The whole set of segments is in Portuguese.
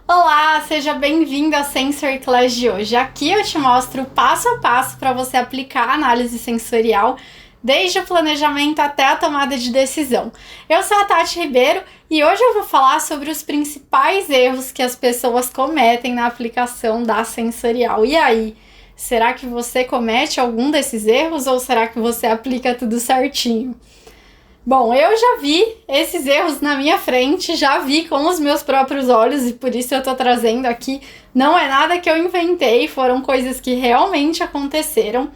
Olá, seja bem-vindo à Sensory Class de hoje. Aqui eu te mostro passo a passo para você aplicar a análise sensorial, desde o planejamento até a tomada de decisão. Eu sou a Tati Ribeiro e hoje eu vou falar sobre os principais erros que as pessoas cometem na aplicação da sensorial. E aí, será que você comete algum desses erros ou será que você aplica tudo certinho? Bom, eu já vi esses erros na minha frente, já vi com os meus próprios olhos e por isso eu tô trazendo aqui. Não é nada que eu inventei, foram coisas que realmente aconteceram.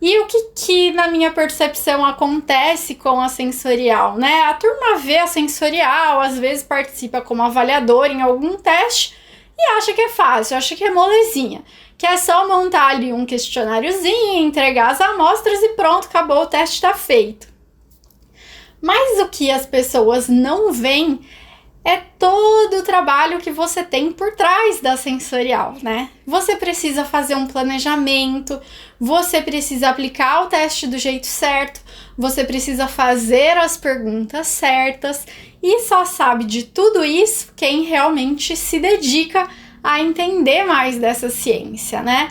E o que na minha percepção acontece com a sensorial, né? A turma vê a sensorial, às vezes participa como avaliador em algum teste e acha que é fácil, acha que é molezinha, que é só montar ali um questionáriozinho, entregar as amostras e pronto, acabou, o teste tá feito. Mas o que as pessoas não veem é todo o trabalho que você tem por trás da sensorial, né? Você precisa fazer um planejamento, você precisa aplicar o teste do jeito certo, você precisa fazer as perguntas certas e só sabe de tudo isso quem realmente se dedica a entender mais dessa ciência, né?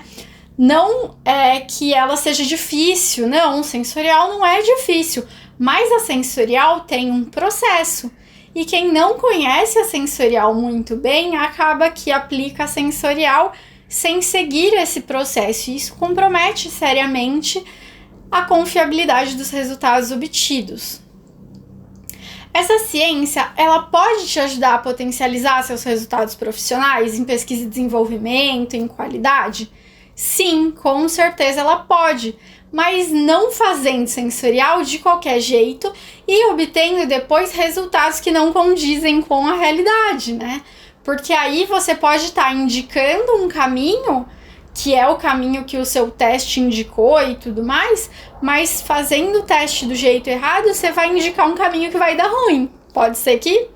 Não é que ela seja difícil, não, sensorial não é difícil, mas a sensorial tem um processo. E quem não conhece a sensorial muito bem, acaba que aplica a sensorial sem seguir esse processo. E isso compromete seriamente a confiabilidade dos resultados obtidos. Essa ciência, ela pode te ajudar a potencializar seus resultados profissionais em pesquisa e desenvolvimento, em qualidade? Sim, com certeza ela pode, mas não fazendo sensorial de qualquer jeito e obtendo depois resultados que não condizem com a realidade, né? Porque aí você pode estar indicando um caminho, que é o caminho que o seu teste indicou e tudo mais, mas fazendo o teste do jeito errado, você vai indicar um caminho que vai dar ruim. Pode ser que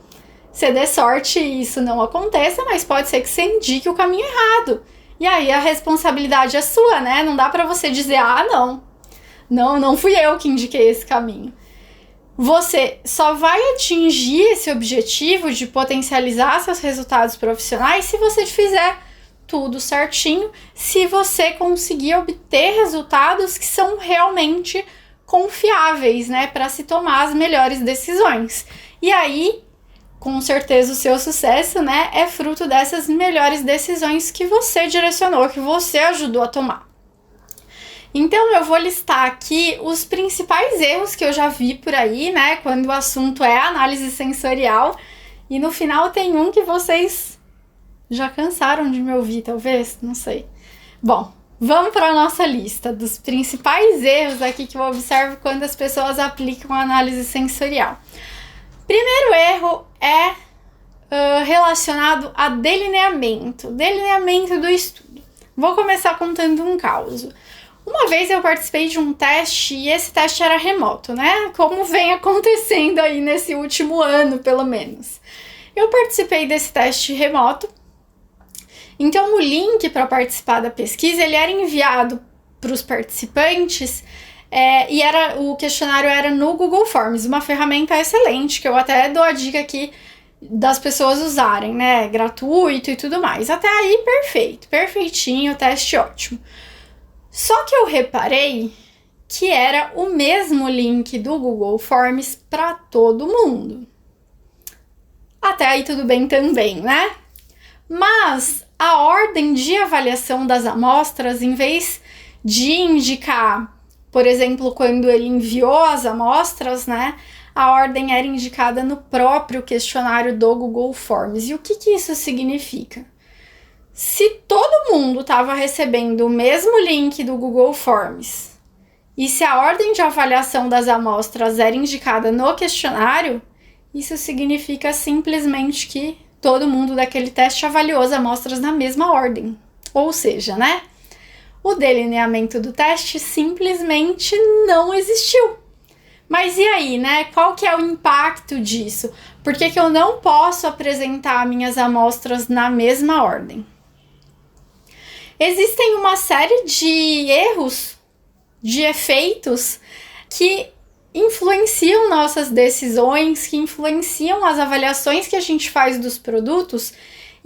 você dê sorte e isso não aconteça, mas pode ser que você indique o caminho errado. E aí a responsabilidade é sua, né? Não dá pra você dizer, não fui eu que indiquei esse caminho. Você só vai atingir esse objetivo de potencializar seus resultados profissionais se você fizer tudo certinho, se você conseguir obter resultados que são realmente confiáveis, né? Para se tomar as melhores decisões. E aí, com certeza o seu sucesso, né, é fruto dessas melhores decisões que você direcionou, que você ajudou a tomar. Então eu vou listar aqui os principais erros que eu já vi por aí, né, quando o assunto é análise sensorial, e no final tem um que vocês já cansaram de me ouvir, talvez, não sei. Bom, vamos para a nossa lista dos principais erros aqui que eu observo quando as pessoas aplicam a análise sensorial. Primeiro erro é relacionado a delineamento do estudo. Vou começar contando um caso. Uma vez eu participei de um teste e esse teste era remoto, né? Como vem acontecendo aí nesse último ano, pelo menos. Eu participei desse teste remoto, então o link para participar da pesquisa ele era enviado para os participantes. E o questionário era no Google Forms, uma ferramenta excelente, que eu até dou a dica aqui das pessoas usarem, né? Gratuito e tudo mais. Até aí, perfeito, perfeitinho, teste ótimo. Só que eu reparei que era o mesmo link do Google Forms para todo mundo. Até aí tudo bem também, né? Mas a ordem de avaliação das amostras, em vez de indicar, por exemplo, quando ele enviou as amostras, né, a ordem era indicada no próprio questionário do Google Forms. E o que isso significa? Se todo mundo estava recebendo o mesmo link do Google Forms e se a ordem de avaliação das amostras era indicada no questionário, isso significa simplesmente que todo mundo daquele teste avaliou as amostras na mesma ordem. Ou seja, né? O delineamento do teste simplesmente não existiu. Mas e aí, né? Qual que é o impacto disso? Por que eu não posso apresentar minhas amostras na mesma ordem? Existem uma série de erros, de efeitos que influenciam nossas decisões, que influenciam as avaliações que a gente faz dos produtos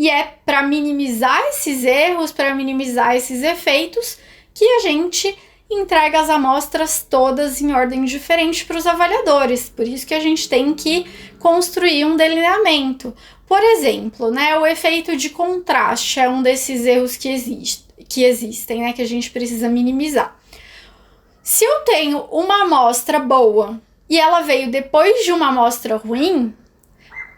E é para minimizar esses erros, para minimizar esses efeitos, que a gente entrega as amostras todas em ordem diferente para os avaliadores. Por isso que a gente tem que construir um delineamento. Por exemplo, né, o efeito de contraste é um desses erros que existem, né, que a gente precisa minimizar. Se eu tenho uma amostra boa e ela veio depois de uma amostra ruim,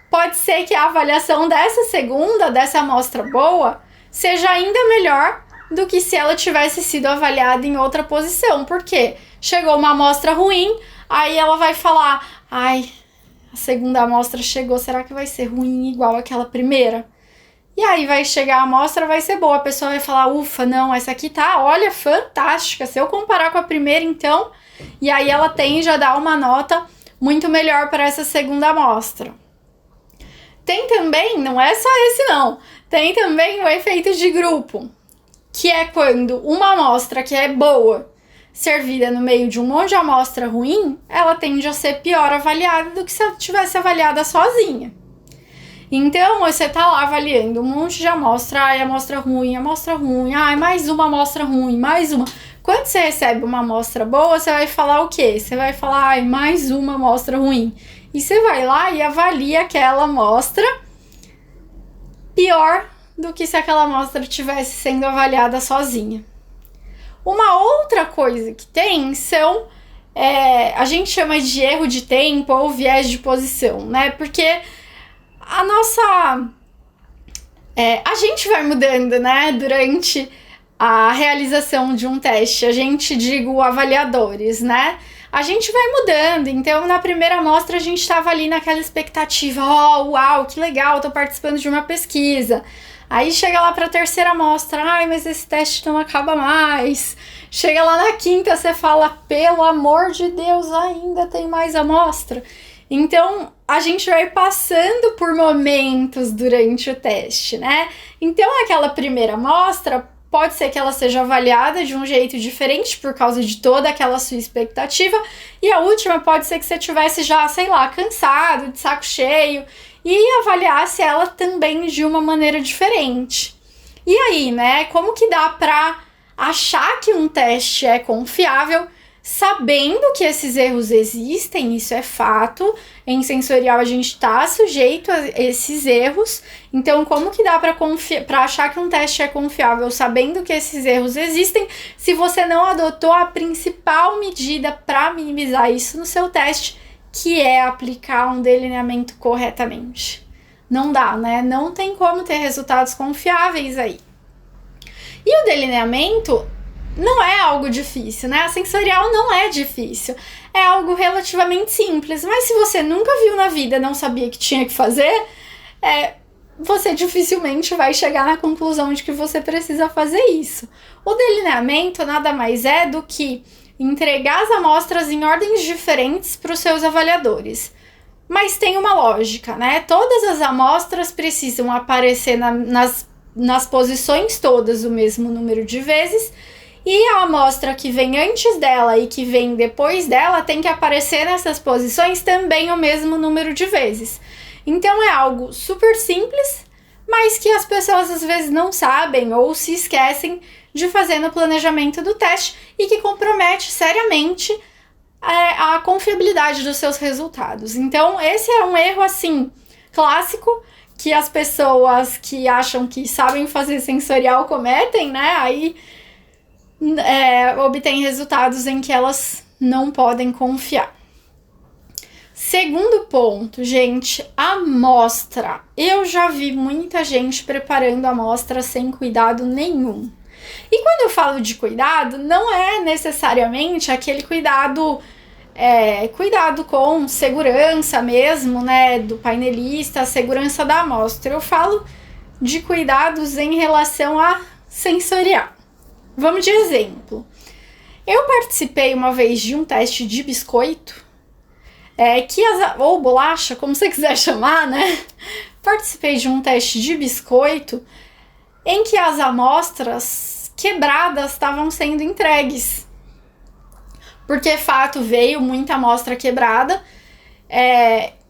pode ser que a avaliação dessa amostra boa, seja ainda melhor do que se ela tivesse sido avaliada em outra posição. Por quê? Chegou uma amostra ruim, aí ela vai falar, ai, a segunda amostra chegou, será que vai ser ruim igual aquela primeira? E aí vai chegar a amostra, vai ser boa, a pessoa vai falar, ufa, não, essa aqui tá, olha, fantástica, se eu comparar com a primeira, então... E aí ela tende a dar uma nota muito melhor para essa segunda amostra. Tem também, não é só esse não, tem também o efeito de grupo, que é quando uma amostra que é boa, servida no meio de um monte de amostra ruim, ela tende a ser pior avaliada do que se ela tivesse avaliada sozinha. Então, você tá lá avaliando um monte de amostra, ai, amostra ruim, ai, mais uma amostra ruim, mais uma. Quando você recebe uma amostra boa, você vai falar o quê? Você vai falar, ai, mais uma amostra ruim. E você vai lá e avalia aquela amostra pior do que se aquela amostra estivesse sendo avaliada sozinha. Uma outra coisa que tem são, a gente chama de erro de tempo ou viés de posição, né? Porque a gente vai mudando, né? Durante a realização de um teste, digo avaliadores, né? A gente vai mudando, então na primeira amostra a gente estava ali naquela expectativa, uau, que legal, tô participando de uma pesquisa. Aí chega lá para a terceira amostra, ai, mas esse teste não acaba mais. Chega lá na quinta, você fala, pelo amor de Deus, ainda tem mais amostra. Então, a gente vai passando por momentos durante o teste, né? Então, aquela primeira amostra, pode ser que ela seja avaliada de um jeito diferente por causa de toda aquela sua expectativa. E a última pode ser que você tivesse já, sei lá, cansado, de saco cheio, e avaliasse ela também de uma maneira diferente. E aí, né, como que dá para achar que um teste é confiável, sabendo que esses erros existem, isso é fato, em sensorial a gente está sujeito a esses erros, então como que dá para achar que um teste é confiável, sabendo que esses erros existem, se você não adotou a principal medida para minimizar isso no seu teste, que é aplicar um delineamento corretamente. Não dá, né? Não tem como ter resultados confiáveis aí. E o delineamento não é algo difícil, né? A sensorial não é difícil. É algo relativamente simples. Mas se você nunca viu na vida, não sabia que tinha que fazer, você dificilmente vai chegar na conclusão de que você precisa fazer isso. O delineamento nada mais é do que entregar as amostras em ordens diferentes para os seus avaliadores. Mas tem uma lógica, né? Todas as amostras precisam aparecer nas posições todas o mesmo número de vezes, e a amostra que vem antes dela e que vem depois dela tem que aparecer nessas posições também o mesmo número de vezes. Então é algo super simples, mas que as pessoas às vezes não sabem ou se esquecem de fazer no planejamento do teste e que compromete seriamente a confiabilidade dos seus resultados. Então esse é um erro assim clássico que as pessoas que acham que sabem fazer sensorial cometem, né? Aí obtém resultados em que elas não podem confiar. Segundo ponto, gente, amostra. Eu já vi muita gente preparando amostra sem cuidado nenhum. E quando eu falo de cuidado, não é necessariamente aquele cuidado com segurança mesmo, né, do painelista, segurança da amostra. Eu falo de cuidados em relação a sensorial. Vamos de exemplo. Eu participei uma vez de um teste de biscoito, ou bolacha, como você quiser chamar, né? Participei de um teste de biscoito em que as amostras quebradas estavam sendo entregues. Porque, fato, veio muita amostra quebrada,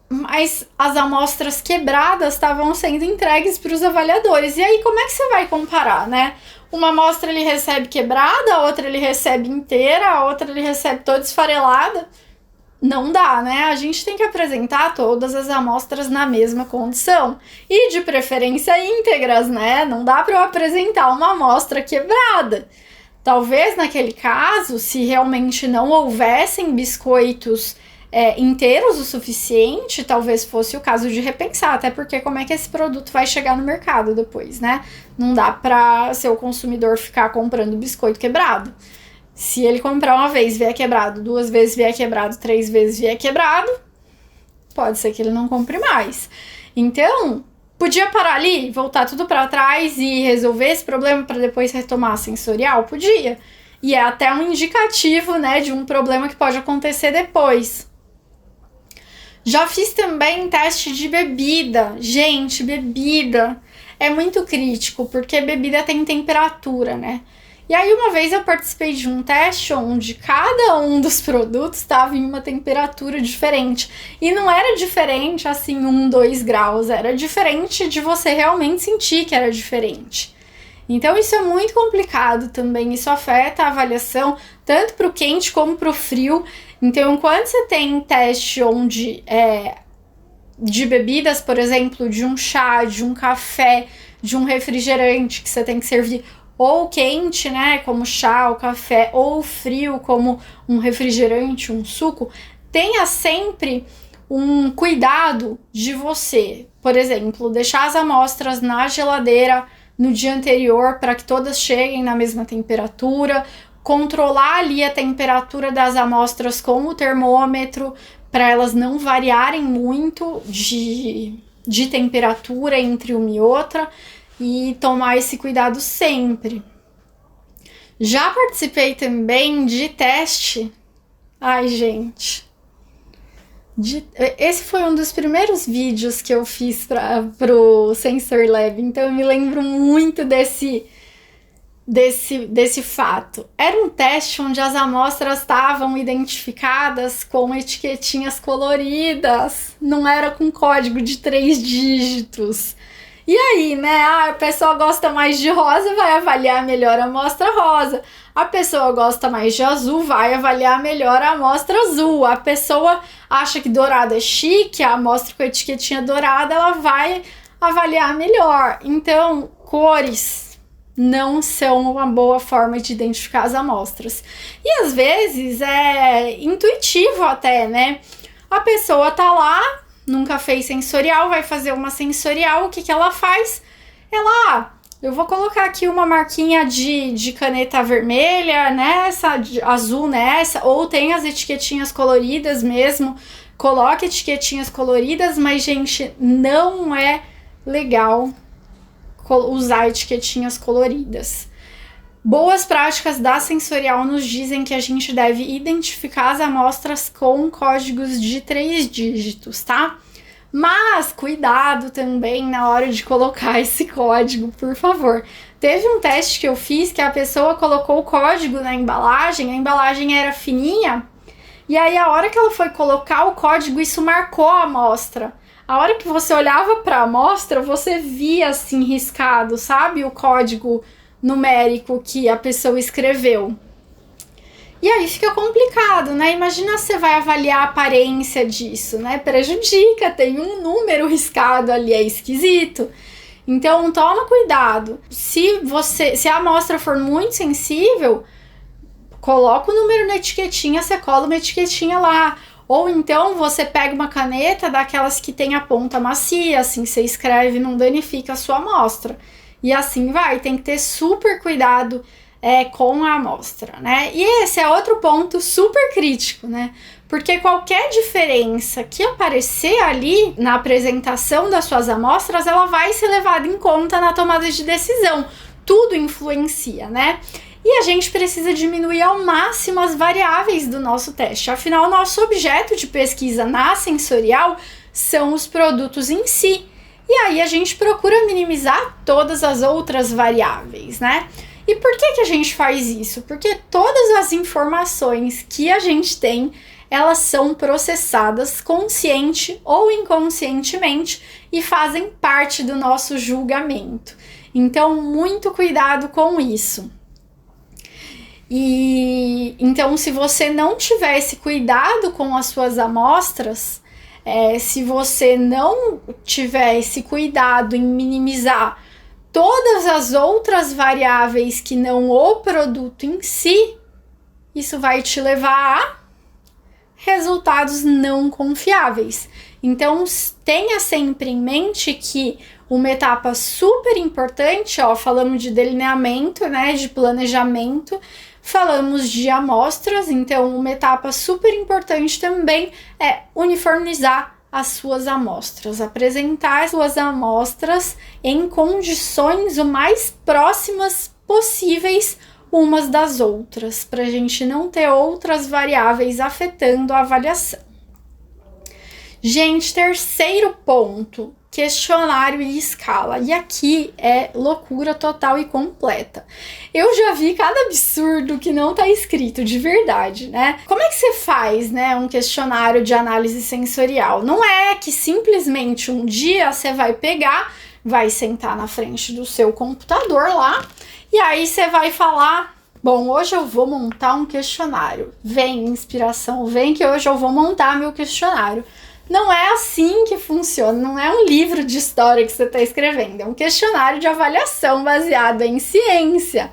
mas as amostras quebradas estavam sendo entregues para os avaliadores. E aí, como é que você vai comparar, né? Uma amostra ele recebe quebrada, a outra ele recebe inteira, a outra ele recebe toda esfarelada. Não dá, né? A gente tem que apresentar todas as amostras na mesma condição. E de preferência íntegras, né? Não dá para eu apresentar uma amostra quebrada. Talvez naquele caso, se realmente não houvessem biscoitos inteiros o suficiente, talvez fosse o caso de repensar, até porque como é que esse produto vai chegar no mercado depois, né? Não dá para seu consumidor ficar comprando biscoito quebrado. Se ele comprar uma vez vier quebrado, 2 vezes vier quebrado, 3 vezes vier quebrado, pode ser que ele não compre mais. Então, podia parar ali, voltar tudo para trás e resolver esse problema para depois retomar a sensorial? Podia. E é até um indicativo, né, de um problema que pode acontecer depois. Já fiz também teste de bebida. Gente, bebida é muito crítico, porque bebida tem temperatura, né? E aí uma vez eu participei de um teste onde cada um dos produtos estava em uma temperatura diferente. E não era diferente assim 1, 2 graus, era diferente de você realmente sentir que era diferente. Então isso é muito complicado também, isso afeta a avaliação tanto para o quente como para o frio. Então quando você tem teste onde de bebidas, por exemplo, de um chá, de um café, de um refrigerante que você tem que servir ou quente, né, como chá ou café, ou frio, como um refrigerante, um suco, tenha sempre um cuidado de você. Por exemplo, deixar as amostras na geladeira no dia anterior para que todas cheguem na mesma temperatura, controlar ali a temperatura das amostras com o termômetro para elas não variarem muito de temperatura entre uma e outra, e tomar esse cuidado sempre. Já participei também de teste. Ai, gente. Esse foi um dos primeiros vídeos que eu fiz pro Sensor Lab, então eu me lembro muito desse fato. Era um teste onde as amostras estavam identificadas com etiquetinhas coloridas, não era com código de 3 dígitos. E aí, né, a pessoa gosta mais de rosa, vai avaliar melhor a amostra rosa. A pessoa gosta mais de azul, vai avaliar melhor a amostra azul. A pessoa acha que dourado é chique, a amostra com a etiquetinha dourada, ela vai avaliar melhor. Então, cores não são uma boa forma de identificar as amostras. E às vezes é intuitivo até, né? A pessoa tá lá, nunca fez sensorial, vai fazer uma sensorial, o que ela faz? Eu vou colocar aqui uma marquinha de caneta vermelha nessa, azul nessa, ou tem as etiquetinhas coloridas mesmo, coloque etiquetinhas coloridas, mas, gente, não é legal usar etiquetinhas coloridas. Boas práticas da sensorial nos dizem que a gente deve identificar as amostras com códigos de 3 dígitos, tá? Mas cuidado também na hora de colocar esse código, por favor. Teve um teste que eu fiz que a pessoa colocou o código na embalagem, a embalagem era fininha, e aí a hora que ela foi colocar o código, isso marcou a amostra. A hora que você olhava para a amostra, você via assim riscado, sabe? O código numérico que a pessoa escreveu. E aí fica complicado, né? Imagina se você vai avaliar a aparência disso, né? Prejudica, tem um número riscado ali, é esquisito. Então toma cuidado. Se a amostra for muito sensível, coloca o número na etiquetinha, você cola uma etiquetinha lá. Ou então você pega uma caneta daquelas que tem a ponta macia, assim você escreve, não danifica a sua amostra. E assim vai, tem que ter super cuidado com a amostra, né? E esse é outro ponto super crítico, né? Porque qualquer diferença que aparecer ali na apresentação das suas amostras, ela vai ser levada em conta na tomada de decisão. Tudo influencia, né? E a gente precisa diminuir ao máximo as variáveis do nosso teste. Afinal, nosso objeto de pesquisa na sensorial são os produtos em si. E aí a gente procura minimizar todas as outras variáveis, né? E por que a gente faz isso? Porque todas as informações que a gente tem, elas são processadas consciente ou inconscientemente e fazem parte do nosso julgamento. Então, muito cuidado com isso. E então, se você não tiver esse cuidado com as suas amostras, se você não tiver esse cuidado em minimizar todas as outras variáveis que não o produto em si, isso vai te levar a resultados não confiáveis. Então, tenha sempre em mente que uma etapa super importante, falamos de delineamento, né, de planejamento, falamos de amostras, então uma etapa super importante também é uniformizar as suas amostras, apresentar as suas amostras em condições o mais próximas possíveis umas das outras, para a gente não ter outras variáveis afetando a avaliação. Gente, terceiro ponto, questionário e escala. E aqui é loucura total e completa. Eu já vi cada absurdo que não tá escrito, de verdade, né? Como é que você faz, né, um questionário de análise sensorial? Não é que simplesmente um dia você vai pegar, vai sentar na frente do seu computador lá, e aí você vai falar: bom, hoje eu vou montar um questionário. Vem, inspiração, vem que hoje eu vou montar meu questionário. Não é assim que funciona, não é um livro de história que você está escrevendo, é um questionário de avaliação baseado em ciência.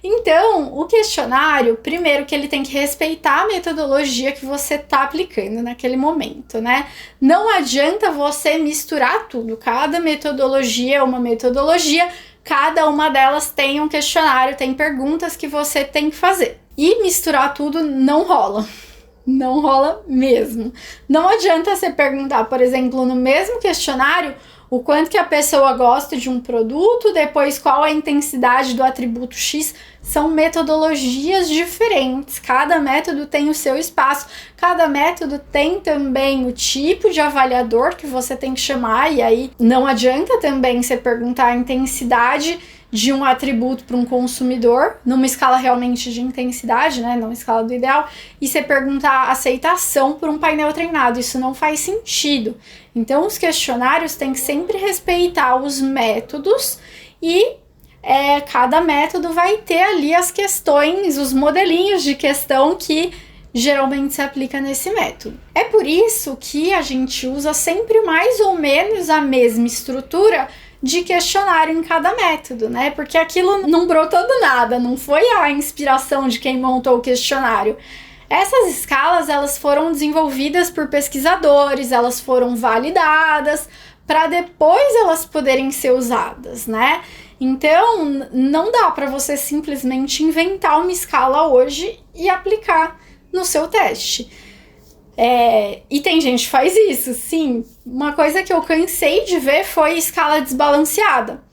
Então, o questionário, primeiro que ele tem que respeitar a metodologia que você está aplicando naquele momento, né? Não adianta você misturar tudo, cada metodologia é uma metodologia, cada uma delas tem um questionário, tem perguntas que você tem que fazer. E misturar tudo não rola. Não rola mesmo. Não adianta você perguntar, por exemplo, no mesmo questionário, o quanto que a pessoa gosta de um produto, depois qual a intensidade do atributo X. São metodologias diferentes, cada método tem o seu espaço, cada método tem também o tipo de avaliador que você tem que chamar, e aí não adianta também você perguntar a intensidade de um atributo para um consumidor, numa escala realmente de intensidade, né, numa escala do ideal, e você perguntar a aceitação por um painel treinado. Isso não faz sentido. Então, os questionários têm que sempre respeitar os métodos e cada método vai ter ali as questões, os modelinhos de questão que geralmente se aplica nesse método. É por isso que a gente usa sempre mais ou menos a mesma estrutura de questionário em cada método, né? Porque aquilo não brotou do nada, não foi a inspiração de quem montou o questionário. Essas escalas, elas foram desenvolvidas por pesquisadores, elas foram validadas para depois elas poderem ser usadas, né? Então, não dá para você simplesmente inventar uma escala hoje e aplicar no seu teste. E tem gente que faz isso, sim. Uma coisa que eu cansei de ver foi escala desbalanceada,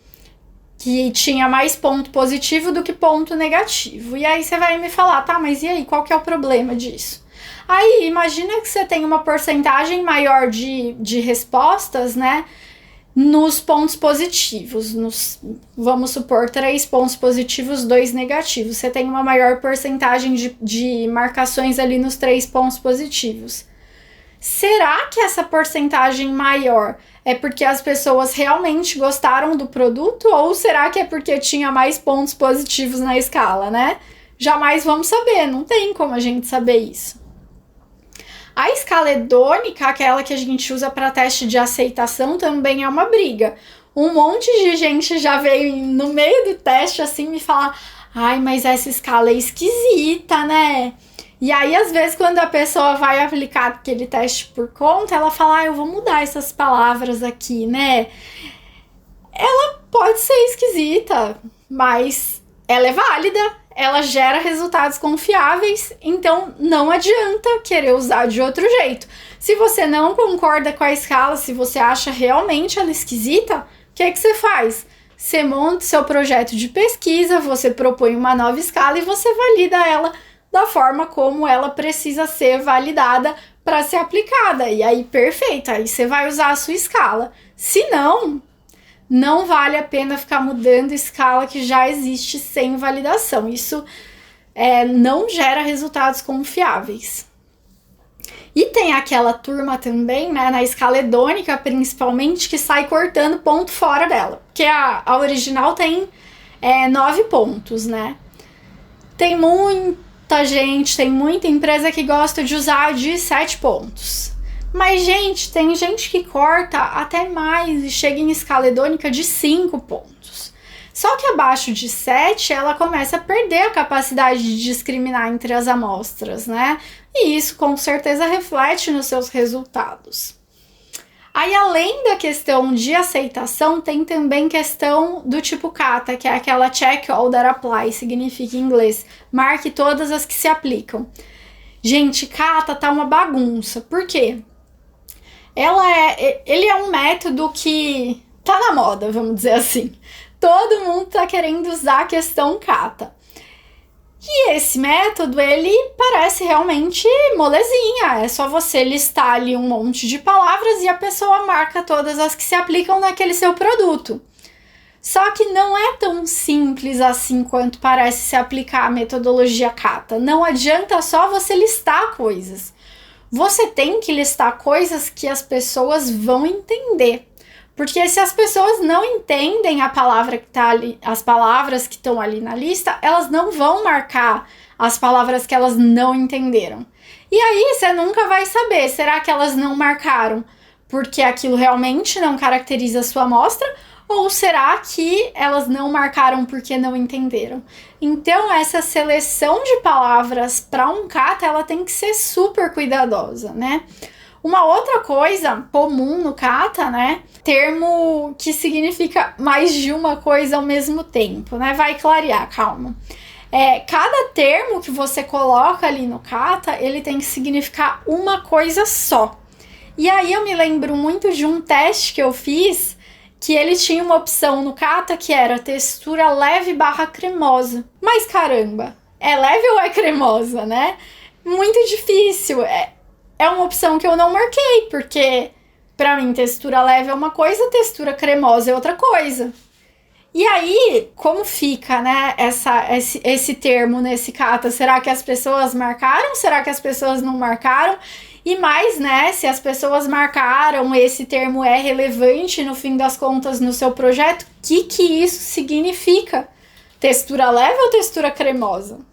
que tinha mais ponto positivo do que ponto negativo. E aí você vai me falar, tá, mas e aí, qual que é o problema disso? Aí, imagina que você tem uma porcentagem maior de respostas, né, nos pontos positivos. Vamos supor, 3 pontos positivos, 2 negativos. Você tem uma maior porcentagem de marcações ali nos 3 pontos positivos. Será que essa porcentagem maior é porque as pessoas realmente gostaram do produto, ou será que é porque tinha mais pontos positivos na escala, né? Jamais vamos saber, não tem como a gente saber isso. A escala hedônica, aquela que a gente usa para teste de aceitação, também é uma briga. Um monte de gente já veio no meio do teste assim me falar: ai, mas essa escala é esquisita, né? E aí, às vezes, quando a pessoa vai aplicar aquele teste por conta, ela fala: eu vou mudar essas palavras aqui, né? Ela pode ser esquisita, mas ela é válida, ela gera resultados confiáveis, então não adianta querer usar de outro jeito. Se você não concorda com a escala, se você acha realmente ela esquisita, o que você faz? Você monta seu projeto de pesquisa, você propõe uma nova escala e você valida ela da forma como ela precisa ser validada para ser aplicada. E aí, perfeito, aí você vai usar a sua escala. Se não, não vale a pena ficar mudando escala que já existe sem validação. Isso não gera resultados confiáveis. E tem aquela turma também, né, na escala hedônica, principalmente, que sai cortando ponto fora dela. Porque a original tem 9 pontos, né? Tem muita gente, tem muita empresa que gosta de usar de 7 pontos. Mas, gente, tem gente que corta até mais e chega em escala hedônica de 5 pontos. Só que abaixo de 7, ela começa a perder a capacidade de discriminar entre as amostras, né? E isso com certeza reflete nos seus resultados. Aí, além da questão de aceitação, tem também questão do tipo kata, que é aquela check all that apply, significa em inglês, marque todas as que se aplicam. Gente, kata tá uma bagunça. Por quê? Ele é um método que tá na moda, vamos dizer assim. Todo mundo tá querendo usar a questão kata. E esse método, ele parece realmente molezinha. É só você listar ali um monte de palavras e a pessoa marca todas as que se aplicam naquele seu produto. Só que não é tão simples assim quanto parece se aplicar a metodologia kata. Não adianta só você listar coisas. Você tem que listar coisas que as pessoas vão entender. Porque se as pessoas não entendem a palavra que tá ali, as palavras que estão ali na lista, elas não vão marcar as palavras que elas não entenderam. E aí você nunca vai saber, será que elas não marcaram porque aquilo realmente não caracteriza a sua amostra? Ou será que elas não marcaram porque não entenderam? Então, essa seleção de palavras para um kata, ela tem que ser super cuidadosa, né? Uma outra coisa comum no kata, né? Termo que significa mais de uma coisa ao mesmo tempo, né? Vai clarear, calma. Cada termo que você coloca ali no kata, ele tem que significar uma coisa só. E aí eu me lembro muito de um teste que eu fiz, que ele tinha uma opção no kata que era textura leve / cremosa. Mas caramba, é leve ou é cremosa, né? Muito difícil. É uma opção que eu não marquei, porque pra mim textura leve é uma coisa, textura cremosa é outra coisa. E aí, como fica, né, esse termo nesse kata? Será que as pessoas marcaram? Será que as pessoas não marcaram? E mais, né, se as pessoas marcaram, esse termo é relevante no fim das contas no seu projeto, o que isso significa? Textura leve ou textura cremosa?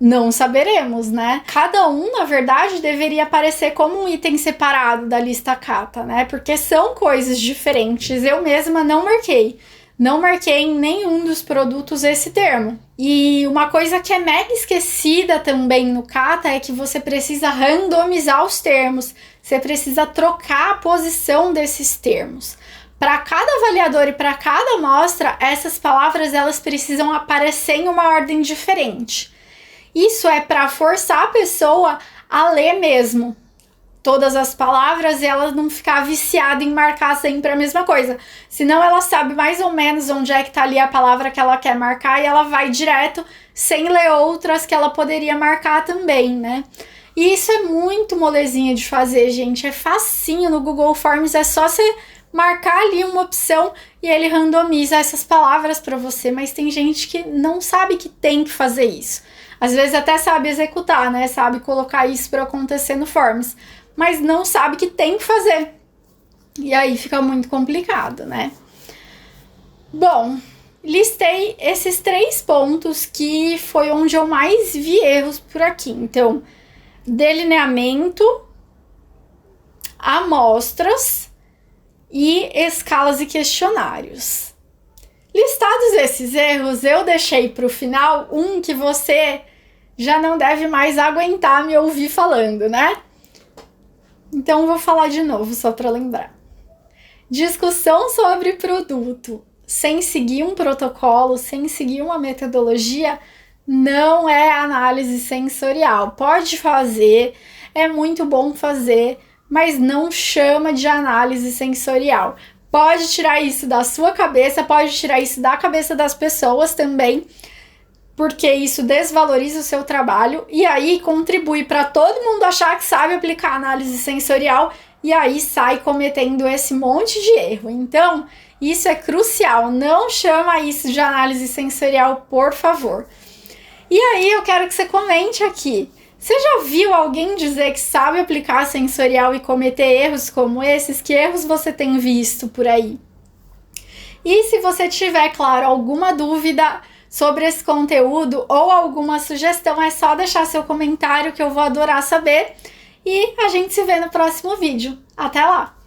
Não saberemos, né? Cada um, na verdade, deveria aparecer como um item separado da lista kata, né? Porque são coisas diferentes. Eu mesma não marquei. Não marquei em nenhum dos produtos esse termo. E uma coisa que é mega esquecida também no kata é que você precisa randomizar os termos. Você precisa trocar a posição desses termos. Para cada avaliador e para cada amostra, essas palavras elas precisam aparecer em uma ordem diferente. Isso é para forçar a pessoa a ler mesmo todas as palavras e ela não ficar viciada em marcar sempre a mesma coisa. Senão ela sabe mais ou menos onde é que tá ali a palavra que ela quer marcar e ela vai direto sem ler outras que ela poderia marcar também, né? E isso é muito molezinha de fazer, gente. É facinho no Google Forms, é só você marcar ali uma opção e ele randomiza essas palavras para você, mas tem gente que não sabe que tem que fazer isso. Às vezes até sabe executar, né? Sabe colocar isso para acontecer no Forms, mas não sabe que tem que fazer. E aí fica muito complicado, né? Bom, listei esses 3 pontos que foi onde eu mais vi erros por aqui. Então, delineamento, amostras e escalas e questionários. Listados esses erros, eu deixei para o final um que você já não deve mais aguentar me ouvir falando, né? Então, vou falar de novo, só para lembrar. Discussão sobre produto sem seguir um protocolo, sem seguir uma metodologia, não é análise sensorial. Pode fazer, é muito bom fazer, mas não chama de análise sensorial. Pode tirar isso da sua cabeça, pode tirar isso da cabeça das pessoas também, porque isso desvaloriza o seu trabalho e aí contribui para todo mundo achar que sabe aplicar análise sensorial e aí sai cometendo esse monte de erro. Então, isso é crucial, não chama isso de análise sensorial, por favor. E aí eu quero que você comente aqui, Você já viu alguém dizer que sabe aplicar sensorial e cometer erros como esses? Que erros você tem visto por aí? E se você tiver, claro, alguma dúvida sobre esse conteúdo ou alguma sugestão, é só deixar seu comentário que eu vou adorar saber. E a gente se vê no próximo vídeo. Até lá!